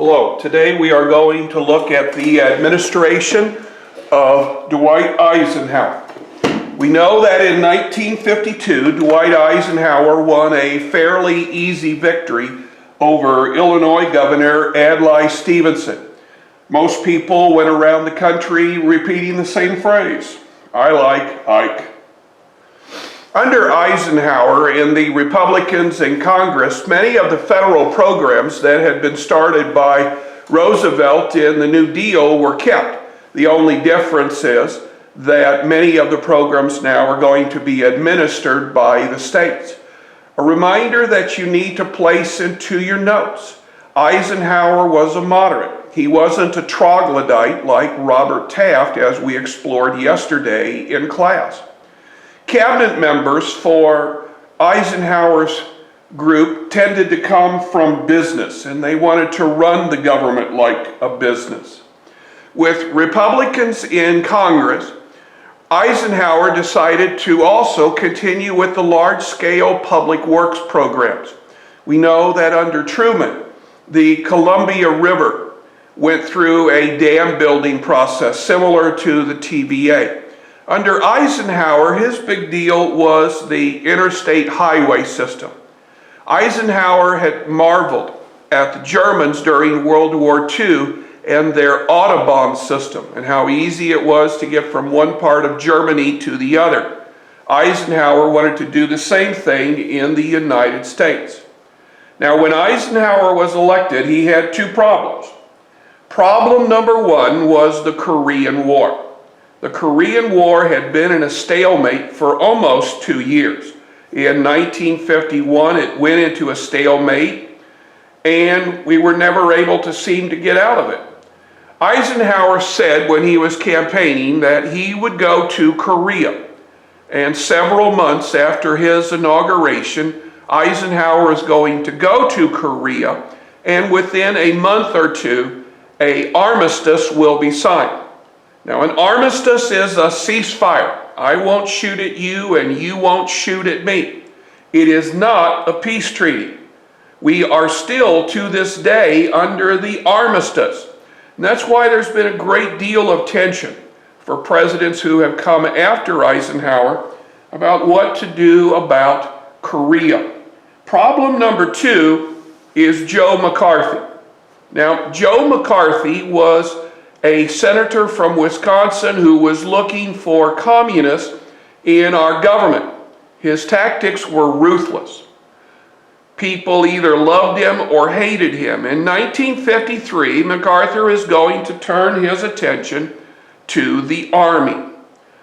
Hello. Today we are going to look at the administration of Dwight Eisenhower. We know that in 1952, Dwight Eisenhower won a fairly easy victory over Illinois Governor Adlai Stevenson. Most people went around the country repeating the same phrase, "I like Ike." Under Eisenhower and the Republicans in Congress, many of the federal programs that had been started by Roosevelt in the New Deal were kept. The only difference is that many of the programs now are going to be administered by the states. A reminder that you need to place into your notes: Eisenhower was a moderate. He wasn't a troglodyte like Robert Taft, as we explored yesterday in class. Cabinet members for Eisenhower's group tended to come from business, and they wanted to run the government like a business. With Republicans in Congress, Eisenhower decided to also continue with the large-scale public works programs. We know that under Truman, the Columbia River went through a dam building process similar to the TVA. Under Eisenhower, his big deal was the interstate highway system. Eisenhower had marveled at the Germans during World War II and their Autobahn system and how easy it was to get from one part of Germany to the other. Eisenhower wanted to do the same thing in the United States. Now, when Eisenhower was elected, he had two problems. Problem number one was the Korean War. The Korean War had been in a stalemate for almost 2 years. In 1951, it went into a stalemate, and we were never able to seem to get out of it. Eisenhower said when he was campaigning that he would go to Korea. And several months after his inauguration, Eisenhower is going to go to Korea, and within a month or two, an armistice will be signed. Now, an armistice is a ceasefire. I won't shoot at you and you won't shoot at me. It is not a peace treaty. We are still to this day under the armistice. And that's why there's been a great deal of tension for presidents who have come after Eisenhower about what to do about Korea. Problem number two is Joe McCarthy. Now, Joe McCarthy was a senator from Wisconsin who was looking for communists in our government. His tactics were ruthless. People either loved him or hated him. In 1953, MacArthur is going to turn his attention to the Army.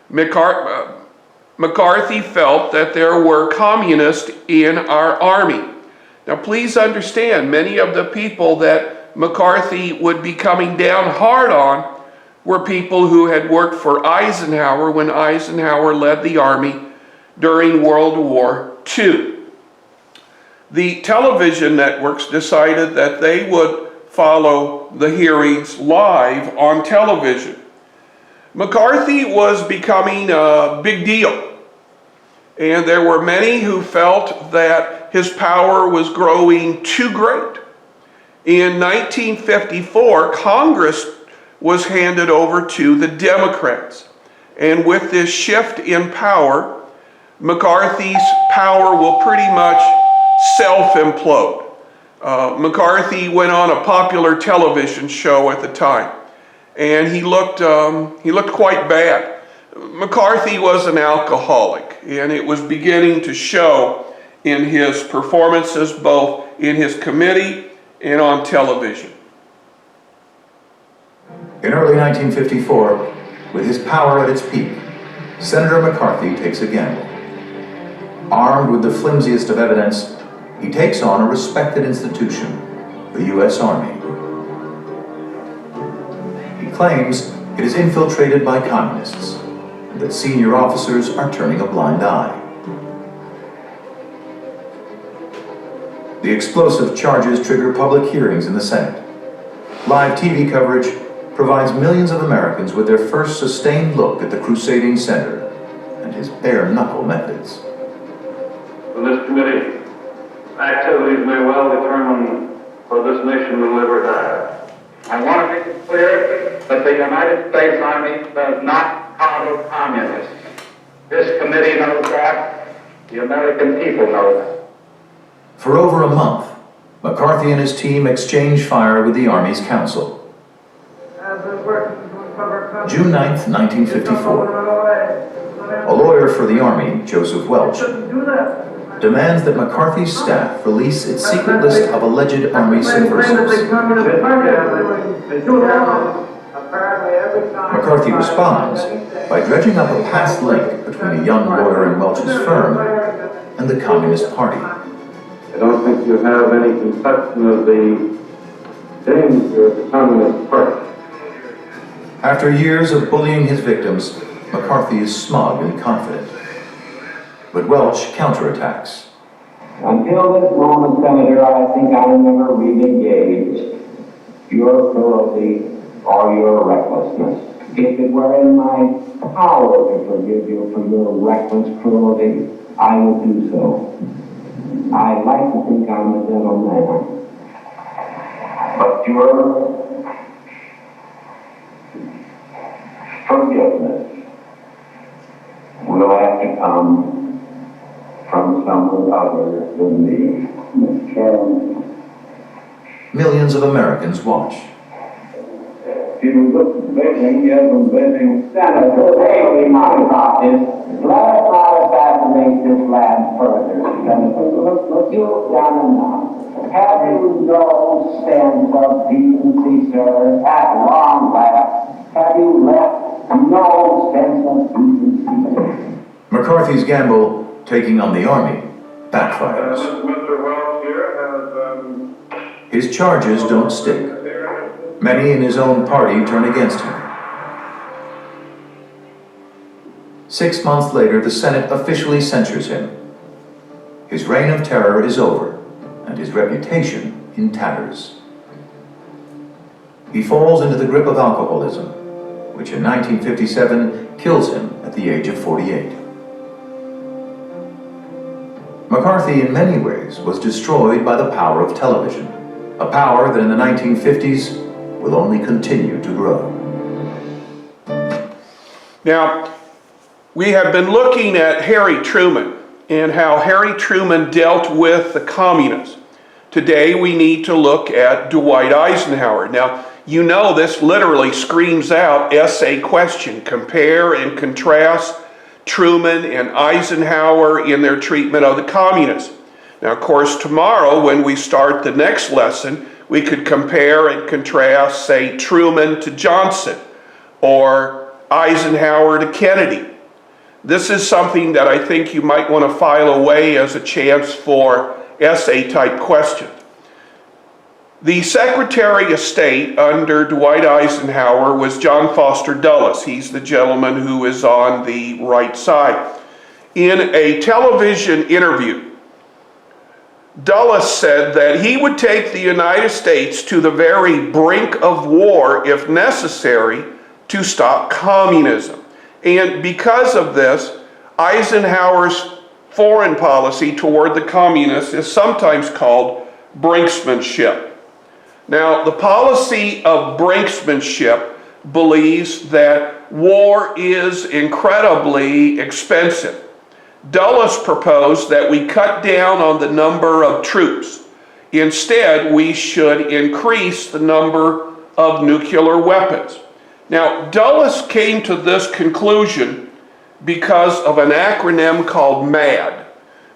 McCarthy felt that there were communists in our Army. Now, please understand, many of the people that McCarthy would be coming down hard on were people who had worked for Eisenhower when Eisenhower led the Army during World War II. The television networks decided that they would follow the hearings live on television. McCarthy was becoming a big deal, and there were many who felt that his power was growing too great. In 1954, Congress was handed over to the Democrats. And with this shift in power, McCarthy's power will pretty much self-implode. McCarthy went on a popular television show at the time, and he looked quite bad. McCarthy was an alcoholic, and it was beginning to show in his performances, both in his committee and on television. In early 1954, with his power at its peak, Senator McCarthy takes a gamble. Armed with the flimsiest of evidence, he takes on a respected institution, the U.S. Army. He claims it is infiltrated by communists, and that senior officers are turning a blind eye. The explosive charges trigger public hearings in the Senate. Live TV coverage provides millions of Americans with their first sustained look at the crusading senator and his bare-knuckle methods. In this committee, activities may well determine whether this nation will live or die. the United States Army does not harbor communists. This committee knows that. The American people know that. For over a month, McCarthy and his team exchanged fire with the Army's counsel. June 9th, 1954. A lawyer for the Army, Joseph Welch, demands that McCarthy's staff release its secret list of alleged Army subversives. McCarthy responds by dredging up a past link between a young lawyer in Welch's firm and the Communist Party. I don't think you have any conception of the danger of the Communist Party. After years of bullying his victims, McCarthy is smug and confident. But Welch counterattacks. Until this moment, Senator, I think I never really gauged your cruelty or your recklessness. If it were in my power to forgive you for your reckless cruelty, I would do so. I like to think I'm a gentleman. But your forgiveness will have to come from someone other than me, Mr. Chairman. Millions of Americans watch. You look visiting, yes, I'm visiting Senator. Hey, we might about this. Let us not assassinate this lad further, Senator. Look, you've done enough. Have you no sense of decency, sir? At long last, have you left no sense of decency? McCarthy's gamble, taking on the Army, backfires. Mr. Welch here has, His charges don't stick. Many in his own party turn against him. 6 months later, the Senate officially censures him. His reign of terror is over, and his reputation in tatters. He falls into the grip of alcoholism, which in 1957 kills him at the age of 48. McCarthy, in many ways, was destroyed by the power of television, a power that in the 1950s will only continue to grow. Now, we have been looking at Harry Truman and how Harry Truman dealt with the communists. Today, we need to look at Dwight Eisenhower. Now, you know this literally screams out essay question. Compare and contrast Truman and Eisenhower in their treatment of the communists. Now, of course, tomorrow when we start the next lesson, we could compare and contrast, say, Truman to Johnson or Eisenhower to Kennedy. This is something that I think you might want to file away as a chance for essay-type questions. The Secretary of State under Dwight Eisenhower was John Foster Dulles. He's the gentleman who is on the right side. In a television interview, Dulles said that he would take the United States to the very brink of war if necessary to stop communism. And because of this, Eisenhower's foreign policy toward the communists is sometimes called brinksmanship. Now, the policy of brinksmanship believes that war is incredibly expensive. Dulles proposed that we cut down on the number of troops. Instead, we should increase the number of nuclear weapons. Now, Dulles came to this conclusion because of an acronym called MAD.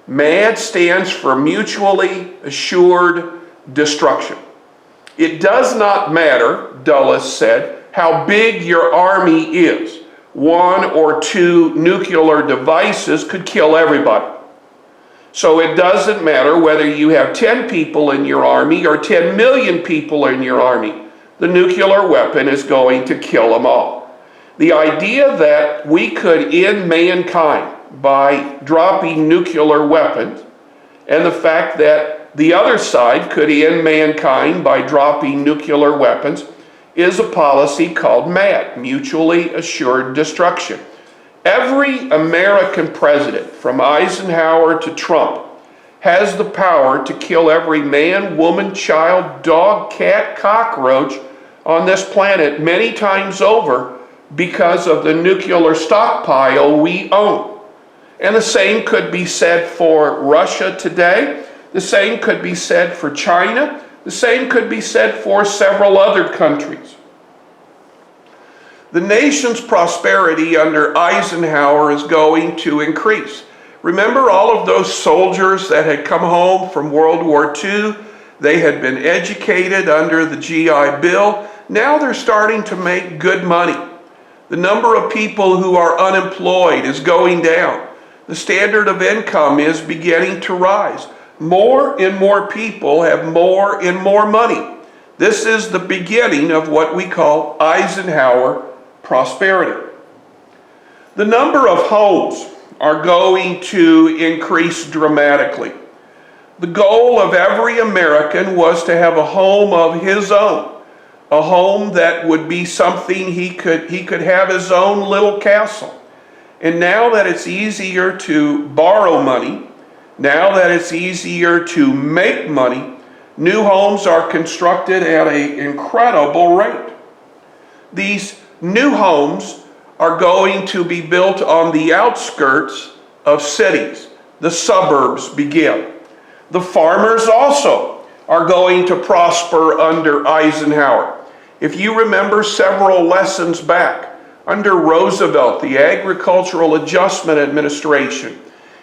MAD stands for Mutually Assured Destruction. It does not matter, Dulles said, how big your army is. 1 or 2 nuclear devices could kill everybody. So it doesn't matter whether you have 10 people in your army or 10 million people in your army. The nuclear weapon is going to kill them all. The idea that we could end mankind by dropping nuclear weapons, and the fact that the other side could end mankind by dropping nuclear weapons, is a policy called MAD, Mutually Assured Destruction. Every American president, from Eisenhower to Trump, has the power to kill every man, woman, child, dog, cat, cockroach on this planet many times over because of the nuclear stockpile we own. And the same could be said for Russia today. The same could be said for China. The same could be said for several other countries. The nation's prosperity under Eisenhower is going to increase. Remember all of those soldiers that had come home from World War II? They had been educated under the GI Bill. Now they're starting to make good money. The number of people who are unemployed is going down. The standard of income is beginning to rise. More and more people have more and more money. This is the beginning of what we call Eisenhower prosperity. The number of homes are going to increase dramatically. The goal of every American was to have a home of his own, a home that would be something he could have his own little castle. And now that it's easier to borrow money, now that it's easier to make money, new homes are constructed at an incredible rate. These new homes are going to be built on the outskirts of cities. The suburbs begin. The farmers also are going to prosper under Eisenhower. If you remember several lessons back, under Roosevelt, the Agricultural Adjustment Administration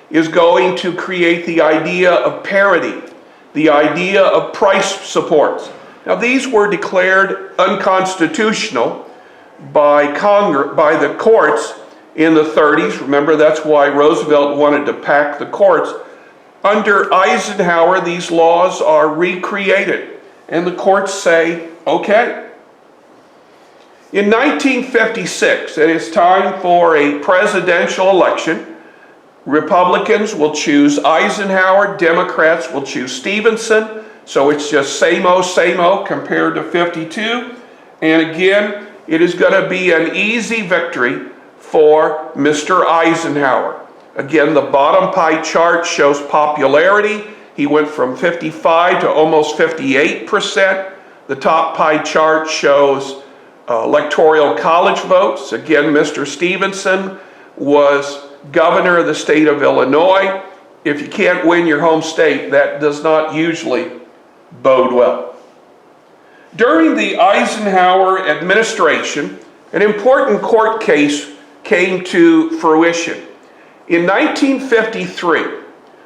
is going to create the idea of parity, the idea of price supports. Now these were declared unconstitutional by the courts in the 30s. Remember, that's why Roosevelt wanted to pack the courts. Under Eisenhower, these laws are recreated, and the courts say, okay. In 1956, it is time for a presidential election. Republicans will choose Eisenhower, Democrats will choose Stevenson, so it's just same old compared to 52. And again, it is going to be an easy victory for Mr. Eisenhower. Again, the bottom pie chart shows popularity. He went from 55 to almost 58%. The top pie chart shows electoral college votes. Again, Mr. Stevenson was governor of the state of Illinois. If you can't win your home state, that does not usually bode well. During the Eisenhower administration, an important court case came to fruition. In 1953,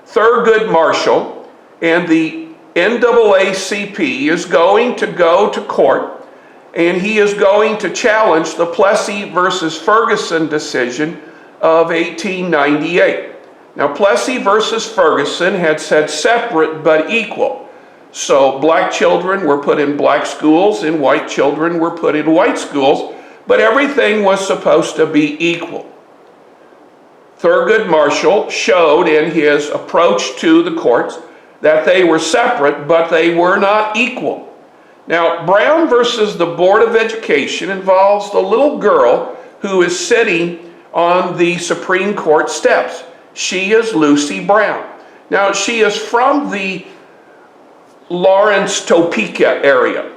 Thurgood Marshall and the NAACP is going to go to court, and he is going to challenge the Plessy versus Ferguson decision of 1898. Now, Plessy versus Ferguson had said separate but equal. So black children were put in black schools and white children were put in white schools, but everything was supposed to be equal. Thurgood Marshall showed in his approach to the courts that they were separate, but they were not equal. Now, Brown versus the Board of Education involves the little girl who is sitting on the Supreme Court steps. She is Lucy Brown. Now, she is from the Lawrence, Topeka area,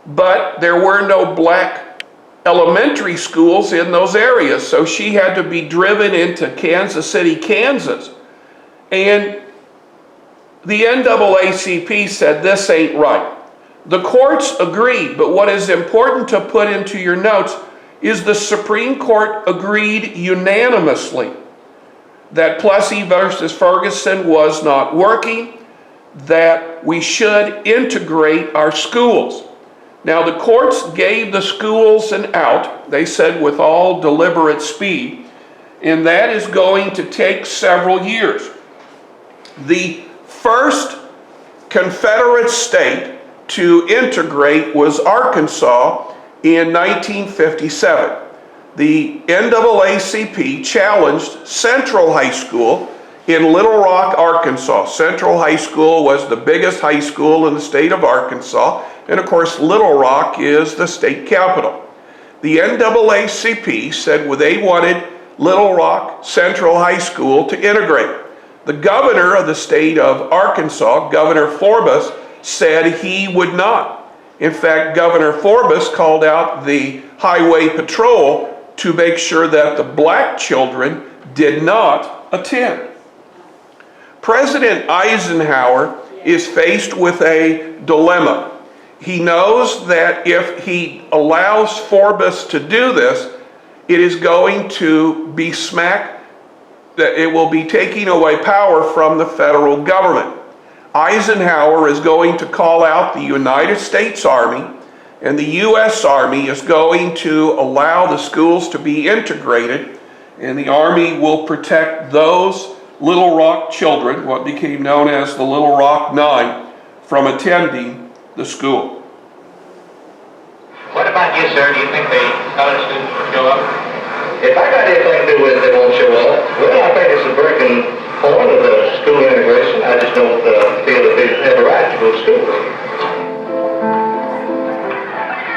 but there were no black elementary schools in those areas, so she had to be driven into Kansas City, Kansas. And the NAACP said, this ain't right. The courts agreed, but what is important to put into your notes is the Supreme Court agreed unanimously that Plessy versus Ferguson was not working, that we should integrate our schools. Now, the courts gave the schools an out, they said with all deliberate speed, and that is going to take several years. The first Confederate state to integrate was Arkansas in 1957. The NAACP challenged Central High School in Little Rock, Arkansas. Central High School was the biggest high school in the state of Arkansas, and of course Little Rock is the state capital. The NAACP said they wanted Little Rock Central High School to integrate. The governor of the state of Arkansas, Governor Forbes, said he would not. In fact, Governor Forbes called out the highway patrol to make sure that the black children did not attend. President Eisenhower is faced with a dilemma. He knows that if he allows Forbes to do this, it is going to be that it will be taking away power from the federal government. Eisenhower is going to call out the United States Army, and the U.S. Army is going to allow the schools to be integrated, and the Army will protect those Little Rock children, what became known as the Little Rock Nine, from attending the school. What about you, sir? Do you think the college students will show up? If I got anything to do with it, they won't show up. Well, I think it's a breaking point of the school integration. I just don't feel that they have a right to go to school.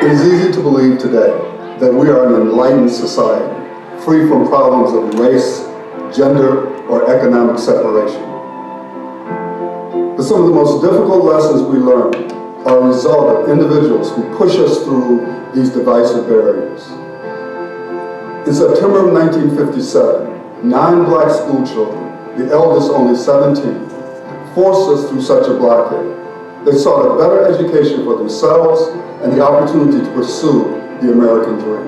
It is easy to believe today that we are an enlightened society, free from problems of race, gender, or economic separation. But some of the most difficult lessons we learn are a result of individuals who push us through these divisive barriers. In September of 1957, 9 black school children, the eldest only 17, forced us through such a blockade. They sought a better education for themselves and the opportunity to pursue the American dream.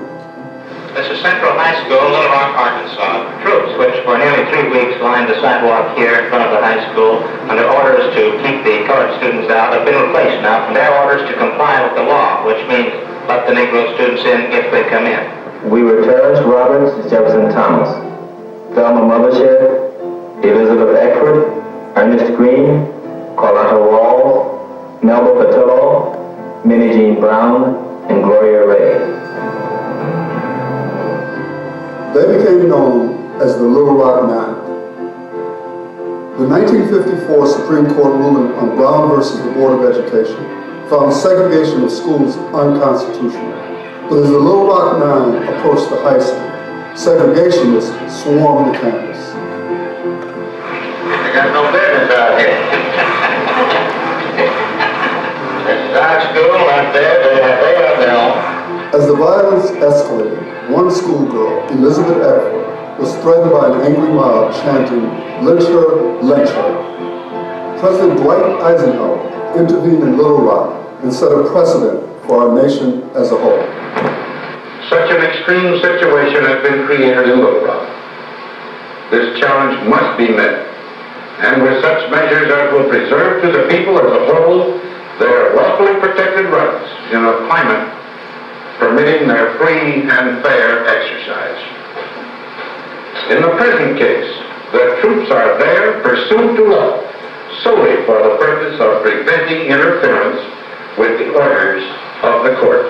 This is Central High School, Little Rock, Arkansas. Troops, which for nearly 3 weeks lined the sidewalk here in front of the high school under orders to keep the colored students out, have been replaced now from their orders to comply with the law, which means let the Negro students in if they come in. We were Terrence Roberts, Jefferson Thomas, Thelma Mothershed, Elizabeth Eckford, Ernest Green, Carlotta Rawls, Melba Patillo, Minnie Jean Brown, and Gloria Ray. They became known as the Little Rock Nine. The 1954 Supreme Court ruling on Brown versus the Board of Education found segregation of schools unconstitutional. But as the Little Rock Nine approached the high school, segregationists swarmed the campus. They got no business out here. This is our school right there. They have their own. As the violence escalated, one schoolgirl, Elizabeth Eckford, was threatened by an angry mob chanting, "Lynch her, lynch her." President Dwight Eisenhower intervened in Little Rock and set a precedent for our nation as a whole. Such an extreme situation has been created in Little Rock. This challenge must be met, and with such measures as will preserve to the people as a whole their lawfully protected rights in a climate permitting their free and fair exercise. In the present case, the troops are there pursuant to law, solely for the purpose of preventing interference with the orders of the court.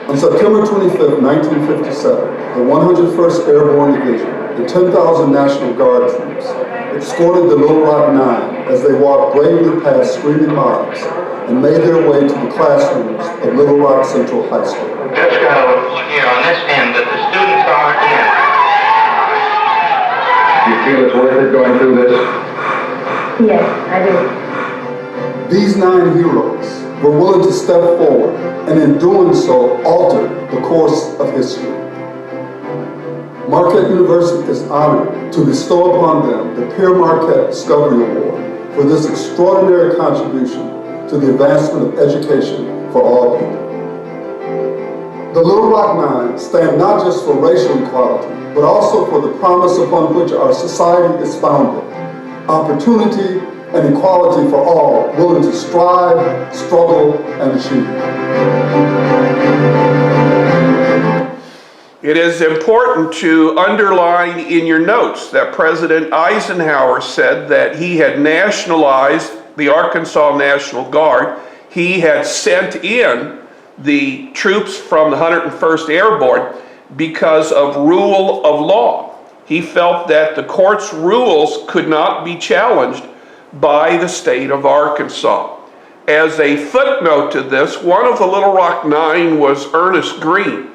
On September 25, 1957, the 101st Airborne Division and 10,000 National Guard troops escorted the Little Rock Nine as they walked bravely past screaming mobs and made their way to the classrooms of Little Rock Central High School. Just got a report here on this end that the students are in. Do you feel it's worth it going through this? Yes, I do. These 9 heroes were willing to step forward and in doing so altered the course of history. Marquette University is honored to bestow upon them the Pierre Marquette Discovery Award for this extraordinary contribution to the advancement of education for all people. The Little Rock Nine stand not just for racial equality, but also for the promise upon which our society is founded: opportunity and equality for all willing to strive, struggle, and achieve. It is important to underline in your notes that President Eisenhower said that he had nationalized the Arkansas National Guard. He had sent in the troops from the 101st Airborne because of rule of law. He felt that the court's rules could not be challenged by the state of Arkansas. As a footnote to this, one of the Little Rock Nine was Ernest Green.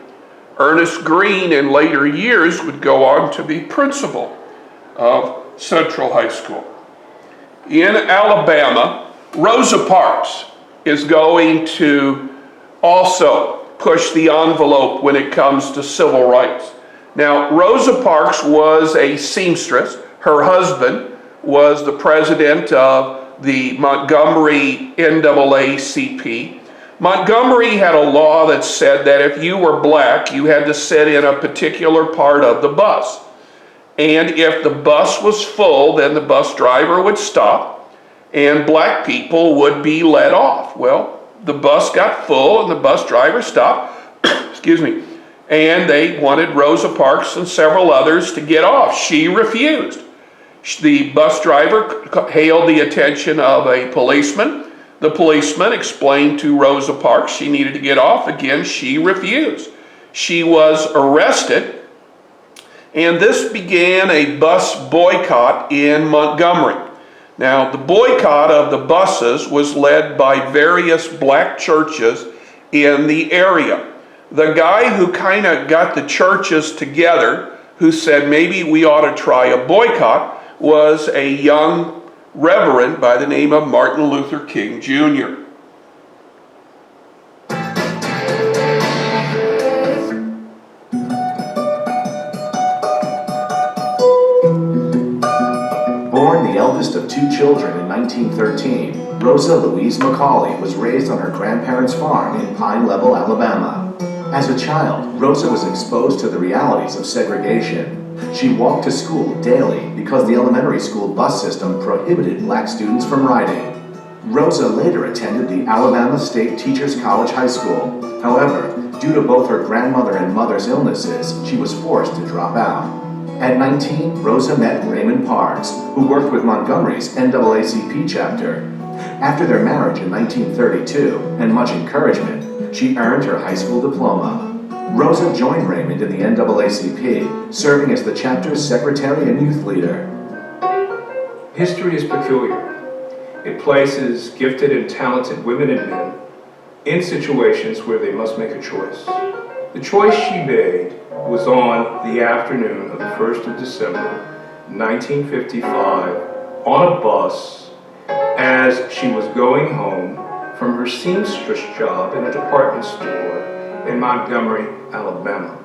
Ernest Green in later years would go on to be principal of Central High School. In Alabama, Rosa Parks is going to also pushed the envelope when it comes to civil rights. Now, Rosa Parks was a seamstress. Her husband was the president of the Montgomery NAACP. Montgomery had a law that said that if you were black, you had to sit in a particular part of the bus. And if the bus was full, then the bus driver would stop and black people would be let off. Well, the bus got full and the bus driver stopped, excuse me, and they wanted Rosa Parks and several others to get off. She refused. The bus driver hailed the attention of a policeman. The policeman explained to Rosa Parks she needed to get off. Again, she refused. She was arrested, and this began a bus boycott in Montgomery. Now, the boycott of the buses was led by various black churches in the area. The guy who kind of got the churches together, who said maybe we ought to try a boycott, was a young reverend by the name of Martin Luther King Jr. Born the eldest of two children in 1913, Rosa Louise Macaulay was raised on her grandparents' farm in Pine Level, Alabama. As a child, Rosa was exposed to the realities of segregation. She walked to school daily because the elementary school bus system prohibited black students from riding. Rosa later attended the Alabama State Teachers College High School. However, due to both her grandmother and mother's illnesses, she was forced to drop out. At 19, Rosa met Raymond Parks, who worked with Montgomery's NAACP chapter. After their marriage in 1932, and much encouragement, she earned her high school diploma. Rosa joined Raymond in the NAACP, serving as the chapter's secretary and youth leader. History is peculiar. It places gifted and talented women and men in situations where they must make a choice. The choice she made was on the afternoon of the 1st of December, 1955, on a bus as she was going home from her seamstress job in a department store in Montgomery, Alabama.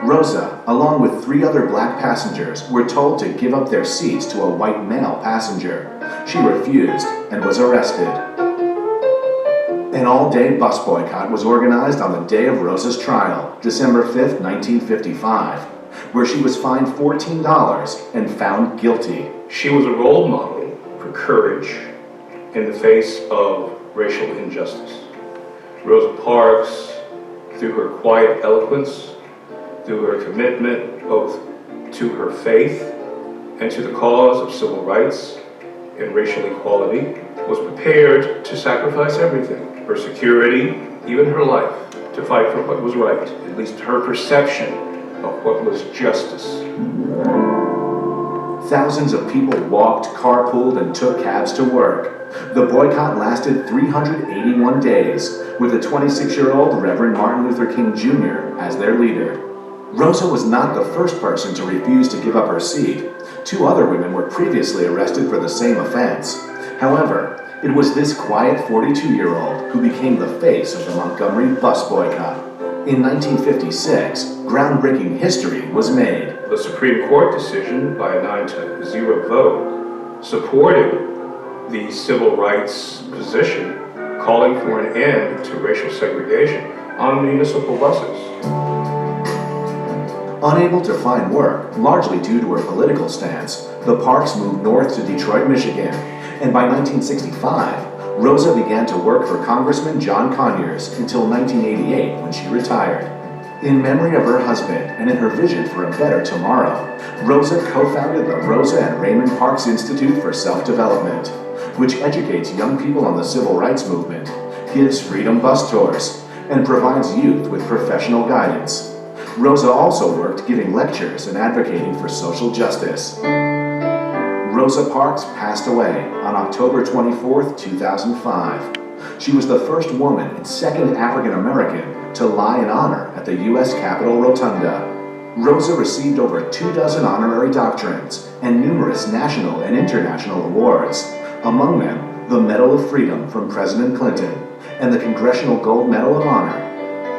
Rosa, along with 3 other black passengers, were told to give up their seats to a white male passenger. She refused and was arrested. An all-day bus boycott was organized on the day of Rosa's trial, December 5th, 1955, where she was fined $14 and found guilty. She was a role model for courage in the face of racial injustice. Rosa Parks, through her quiet eloquence, through her commitment both to her faith and to the cause of civil rights and racial equality, was prepared to sacrifice everything, her security, even her life, to fight for what was right, at least her perception of what was justice. Thousands of people walked, carpooled, and took cabs to work. The boycott lasted 381 days, with the 26-year-old Reverend Martin Luther King Jr. as their leader. Rosa was not the first person to refuse to give up her seat. 2 other women were previously arrested for the same offense. However, it was this quiet 42-year-old who became the face of the Montgomery bus boycott. In 1956, groundbreaking history was made. The Supreme Court decision by a 9-0 vote supported the civil rights position, calling for an end to racial segregation on municipal buses. Unable to find work, largely due to her political stance, the Parks moved north to Detroit, Michigan, and by 1965, Rosa began to work for Congressman John Conyers until 1988 when she retired. In memory of her husband and in her vision for a better tomorrow, Rosa co-founded the Rosa and Raymond Parks Institute for Self-Development, which educates young people on the civil rights movement, gives freedom bus tours, and provides youth with professional guidance. Rosa also worked giving lectures and advocating for social justice. Rosa Parks passed away on October 24, 2005. She was the first woman and second African American to lie in honor at the U.S. Capitol Rotunda. Rosa received over 24 honorary doctorates and numerous national and international awards, among them the Medal of Freedom from President Clinton and the Congressional Gold Medal of Honor.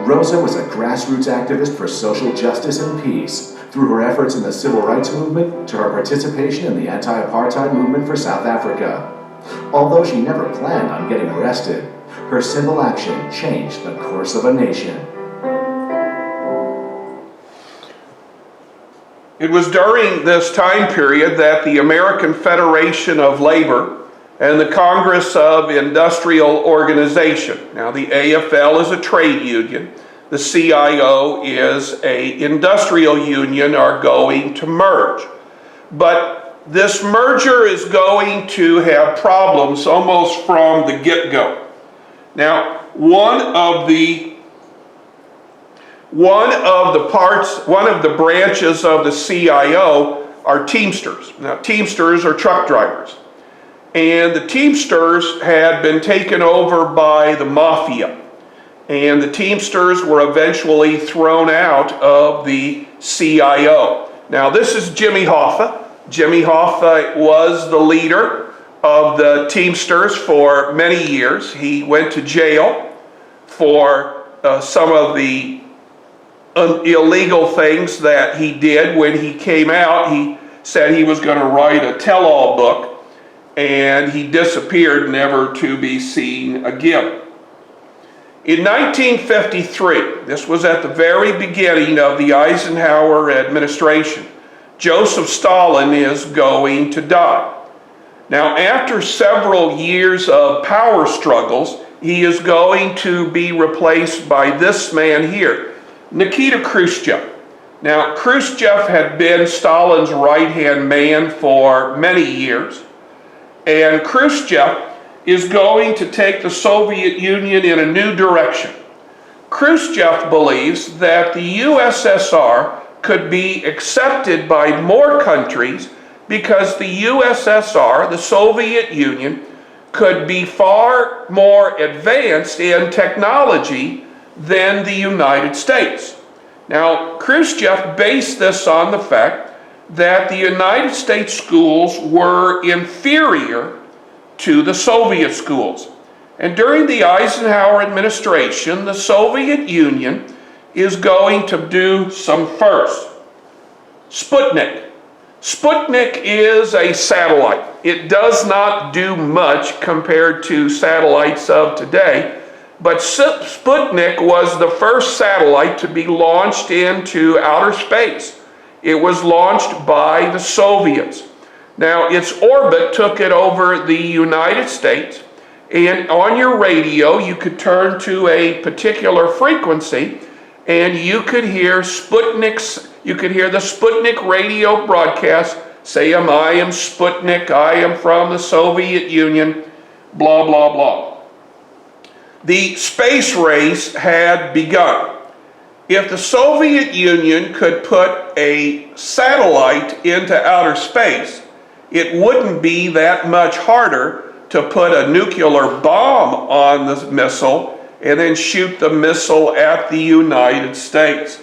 Rosa was a grassroots activist for social justice and peace, through her efforts in the civil rights movement to her participation in the anti-apartheid movement for South Africa. Although she never planned on getting arrested, her simple action changed the course of a nation. It was during this time period that the American Federation of Labor and the Congress of Industrial Organization, now the AFL is a trade union, the CIO is an industrial union, are going to merge. But this merger is going to have problems almost from the get-go. Now, one of the branches of the CIO are Teamsters. Now, Teamsters are truck drivers. And the Teamsters had been taken over by the mafia. And the Teamsters were eventually thrown out of the CIO. Now, this is Jimmy Hoffa. Jimmy Hoffa was the leader of the Teamsters for many years. He went to jail for some of the illegal things that he did. When he came out, he said he was going to write a tell-all book, and he disappeared, never to be seen again. In 1953, this was at the very beginning of the Eisenhower administration, Joseph Stalin is going to die. Now, after several years of power struggles, he is going to be replaced by this man here, Nikita Khrushchev. Now, Khrushchev had been Stalin's right-hand man for many years, and Khrushchev is going to take the Soviet Union in a new direction. Khrushchev believes that the USSR could be accepted by more countries because the USSR, the Soviet Union, could be far more advanced in technology than the United States. Now, Khrushchev based this on the fact that the United States schools were inferior to the Soviet schools. And during the Eisenhower administration, the Soviet Union is going to do some firsts. Sputnik. Sputnik is a satellite. It does not do much compared to satellites of today, but Sputnik was the first satellite to be launched into outer space. It was launched by the Soviets. Now, its orbit took it over the United States, and on your radio, you could turn to a particular frequency, and you could hear the Sputnik radio broadcast say, I am Sputnik, I am from the Soviet Union, blah, blah, blah. The space race had begun. If the Soviet Union could put a satellite into outer space, it wouldn't be that much harder to put a nuclear bomb on the missile and then shoot the missile at the United States.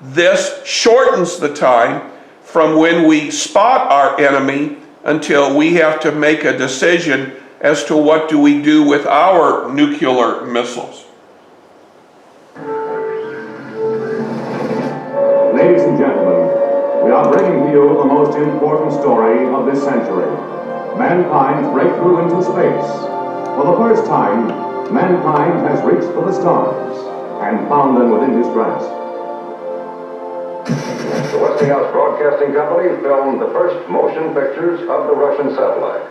This shortens the time from when we spot our enemy until we have to make a decision as to what do we do with our nuclear missiles. Ladies and gentlemen, we are bringing to you the most important story of this century. Mankind's breakthrough into space. For the first time, mankind has reached for the stars and found them within his grasp. The Westinghouse Broadcasting Company filmed the first motion pictures of the Russian satellite.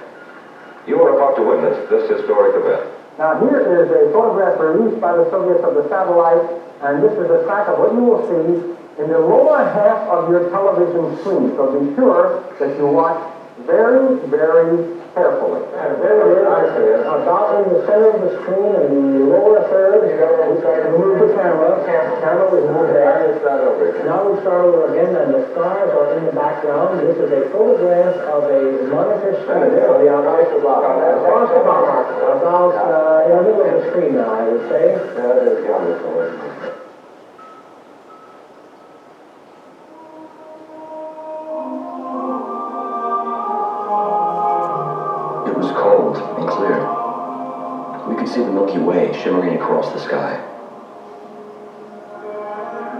You are about to witness this historic event. Now here is a photograph released by the Soviets of the satellite, and this is a track of what you will see in the lower half of your television screen. So be sure that you watch very, very carefully. And there it is, about in the center of the screen in the lower third. Move the camera. The camera was moved there. Now we start over again, and the stars are in the background. This is a photograph of a monitor screen. So the about in the middle of the screen now, I would say. That is wonderful. It was cold and clear. We could see the Milky Way shimmering across the sky.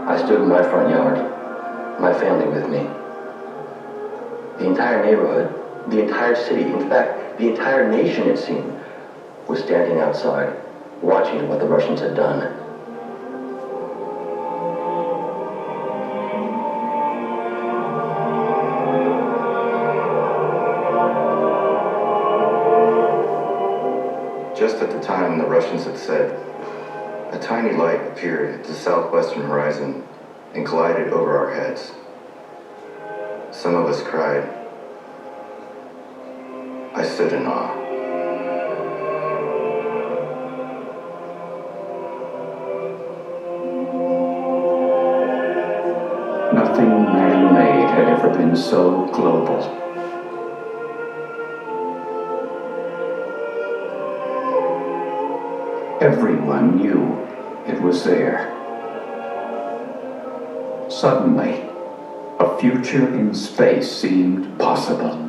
I stood in my front yard, my family with me. The entire neighborhood, the entire city, in fact, the entire nation, it seemed, was standing outside, watching what the Russians had done. Just at the time the Russians had said, a tiny light appeared at the southwestern horizon and glided over our heads. Some of us cried. I stood in awe. Nothing man-made had ever been so global. Everyone knew it was there. Suddenly, a future in space seemed possible. And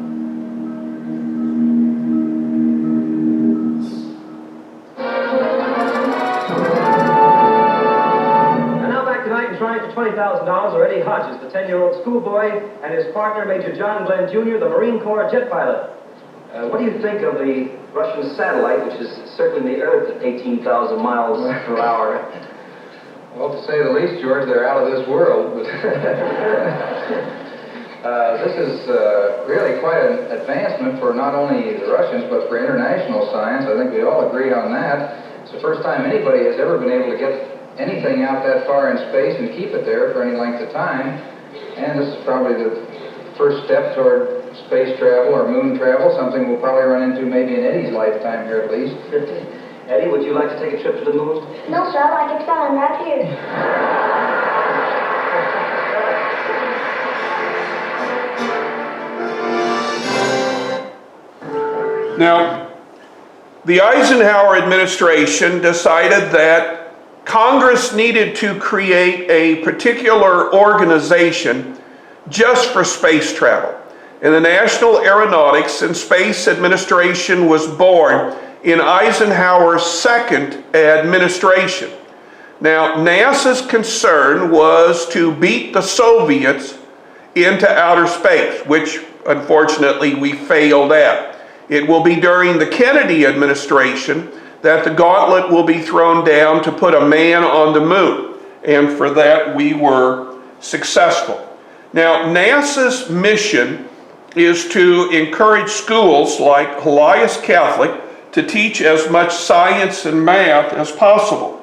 now back tonight and trying for $20,000 are Eddie Hodges, the 10-year-old schoolboy, and his partner, Major John Glenn Jr., the Marine Corps jet pilot. What do you think of the Russian satellite, which is circling the Earth at 18,000 miles per hour? Well, to say the least, George, they're out of this world. But this is really quite an advancement for not only the Russians, but for international science. I think we all agree on that. It's the first time anybody has ever been able to get anything out that far in space and keep it there for any length of time. And this is probably the first step toward space travel or moon travel, something we'll probably run into maybe in Eddie's lifetime here at least. Eddie, would you like to take a trip to the moon? No, sir, I like it fine right here. Now, the Eisenhower administration decided that Congress needed to create a particular organization just for space travel. And the National Aeronautics and Space Administration was born in Eisenhower's second administration. Now, NASA's concern was to beat the Soviets into outer space, which unfortunately we failed at. It will be during the Kennedy administration that the gauntlet will be thrown down to put a man on the moon. And for that we were successful. Now, NASA's mission is to encourage schools like Helias Catholic to teach as much science and math as possible.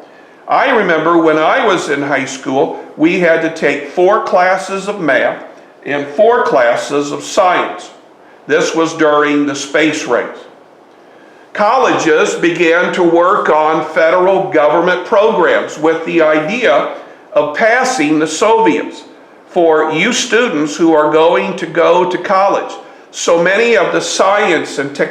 I remember when I was in high school, we had to take 4 classes of math and 4 classes of science. This was during the space race. Colleges began to work on federal government programs with the idea of passing the Soviets for you students who are going to go to college. So many of the science and technology